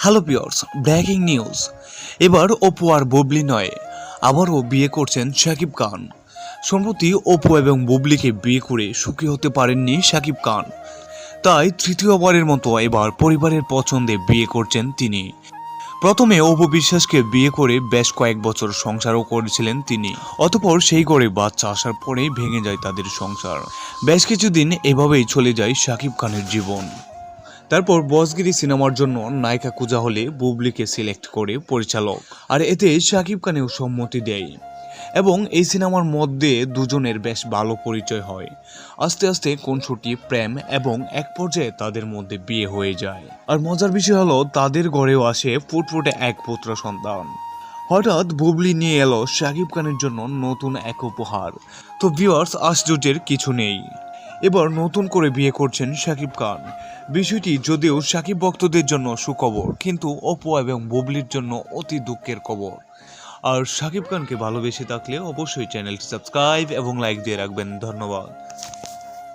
Hello viewers, breaking news. এবার অপু আর বুবলি নয়, আবারও বিয়ে করছেন শাকিব খান। সম্প্রতি অপু এবং বুবলিকে বিয়ে করে সুখী হতে পারেননি শাকিব খান, তাই তৃতীয়বারের মতো এবার পরিবারের পছন্দে বিয়ে করছেন তিনি। প্রথমে অপু বিশ্বাসকে বিয়ে করে বেশ কয়েক বছর সংসারও করেছিলেন তিনি। অতঃপর সেই ঘরে বাচ্চা আসার পরেই ভেঙে যায় তাদের সংসার। বেশ কিছুদিন এভাবেই চলে যায় শাকিব খানের জীবন। তারপর বসগিরি সিনেমার জন্য নায়িকা খোঁজা হলে বুবলিকে সিলেক্ট করে পরিচালক, আর এতে শাকিব খানেও সম্মতি দেয় এবং এই সিনেমার মধ্যে দুজনের বেশ ভালো পরিচয় হয়। আস্তে আস্তে খুনসুটি, প্রেম এবং এক পর্যায়ে তাদের মধ্যে বিয়ে হয়ে যায়। আর মজার বিষয় হলো তাদের ঘরেও আসে ফুটফুটে এক পুত্র সন্তান। হঠাৎ বুবলি নিয়ে এলো শাকিব খানের জন্য নতুন এক উপহার। তো ভিউয়ার্স, আশ্চর্যের কিছু নেই, এবার নতুন করে বিয়ে করছেন শাকিব খান। বিষয়টি যদিও শাকিব ভক্তদের জন্য সুখবর, কিন্তু অপু এবং বুবলির জন্য অতি দুঃখের খবর। আর শাকিব খানকে ভালোবেসে থাকলে অবশ্যই চ্যানেলটি সাবস্ক্রাইব এবং লাইক দিয়ে রাখবেন। ধন্যবাদ।